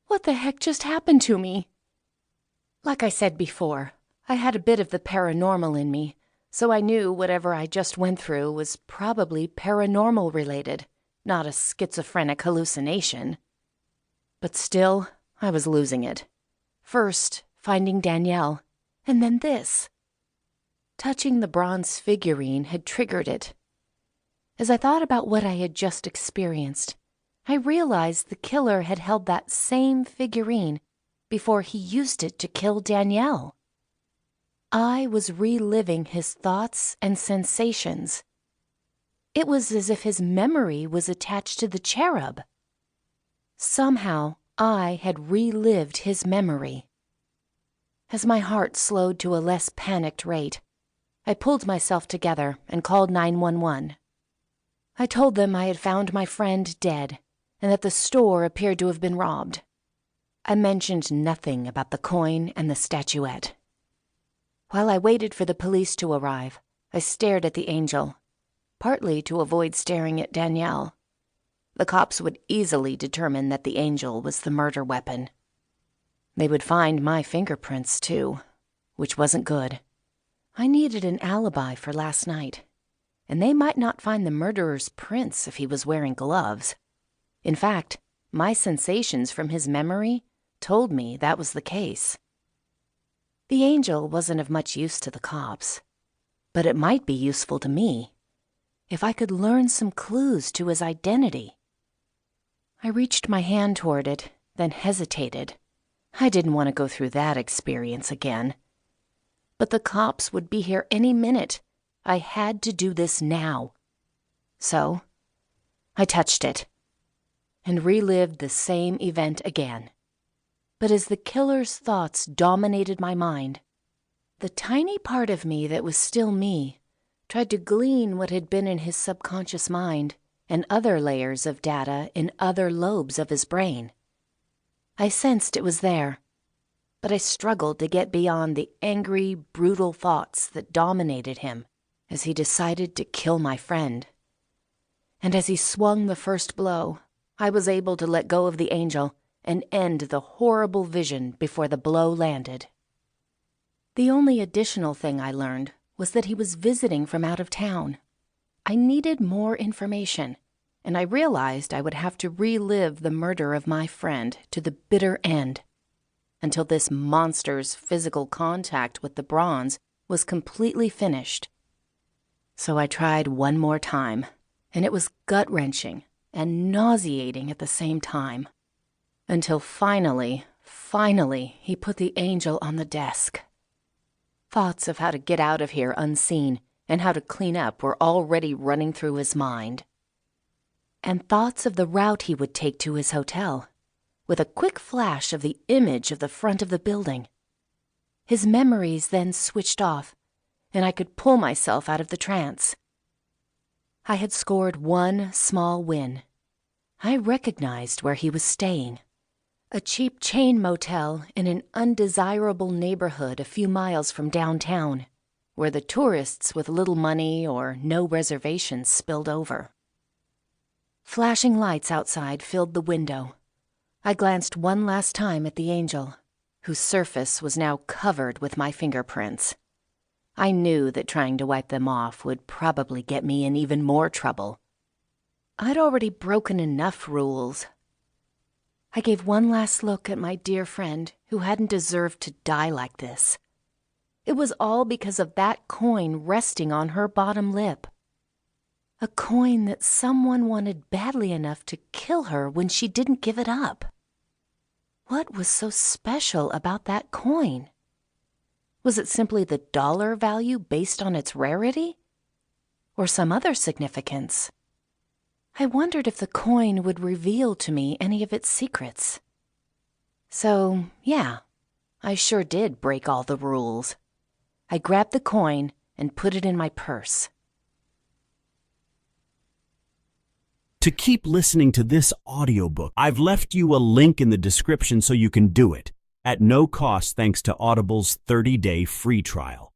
What the heck just happened to me? Like I said before, I had a bit of the paranormal in me, so I knew whatever I just went through was probably paranormal related, not a schizophrenic hallucination. But still, I was losing it. First, finding Danielle, and then this. Touching the bronze figurine had triggered it. As I thought about what I had just experienced, I realized the killer had held that same figurine before he used it to kill Danielle. I was reliving his thoughts and sensations. It was as if his memory was attached to the cherub. Somehow, I had relived his memory. As my heart slowed to a less panicked rate, I pulled myself together and called 911. I told them I had found my friend dead and that the store appeared to have been robbed. I mentioned nothing about the coin and the statuette. While I waited for the police to arrive, I stared at the angel, partly to avoid staring at Danielle. The cops would easily determine that the angel was the murder weapon. They would find my fingerprints, too, which wasn't good. I needed an alibi for last night, and they might not find the murderer's prints if he was wearing gloves. In fact, my sensations from his memory told me that was the case. The angel wasn't of much use to the cops, but it might be useful to me if I could learn some clues to his identity. I reached my hand toward it, then hesitated. I didn't want to go through that experience again. But the cops would be here any minute. I had to do this now. So, I touched it and relived the same event again. But as the killer's thoughts dominated my mind, the tiny part of me that was still me tried to glean what had been in his subconscious mind and other layers of data in other lobes of his brain. I sensed it was there, but I struggled to get beyond the angry, brutal thoughts that dominated him as he decided to kill my friend. And as he swung the first blow, I was able to let go of the angel and end the horrible vision before the blow landed. The only additional thing I learned was that he was visiting from out of town. I needed more information, and I realized I would have to relive the murder of my friend to the bitter end, until this monster's physical contact with the bronze was completely finished. So I tried one more time, and it was gut-wrenching and nauseating at the same time. Until finally, he put the angel on the desk. Thoughts of how to get out of here unseen and how to clean up were already running through his mind. And thoughts of the route he would take to his hotel, with a quick flash of the image of the front of the building. His memories then switched off, and I could pull myself out of the trance. I had scored one small win. I recognized where he was staying. A cheap chain motel in an undesirable neighborhood a few miles from downtown, where the tourists with little money or no reservations spilled over. Flashing lights outside filled the window. I glanced one last time at the angel, whose surface was now covered with my fingerprints. I knew that trying to wipe them off would probably get me in even more trouble. I'd already broken enough rules. I gave one last look at my dear friend who hadn't deserved to die like this. It was all because of that coin resting on her bottom lip. A coin that someone wanted badly enough to kill her when she didn't give it up. What was so special about that coin? Was it simply the dollar value based on its rarity? Or some other significance? I wondered if the coin would reveal to me any of its secrets. So, yeah, I sure did break all the rules. I grabbed the coin and put it in my purse. To keep listening to this audiobook, I've left you a link in the description so you can do it, at no cost thanks to Audible's 30-day free trial.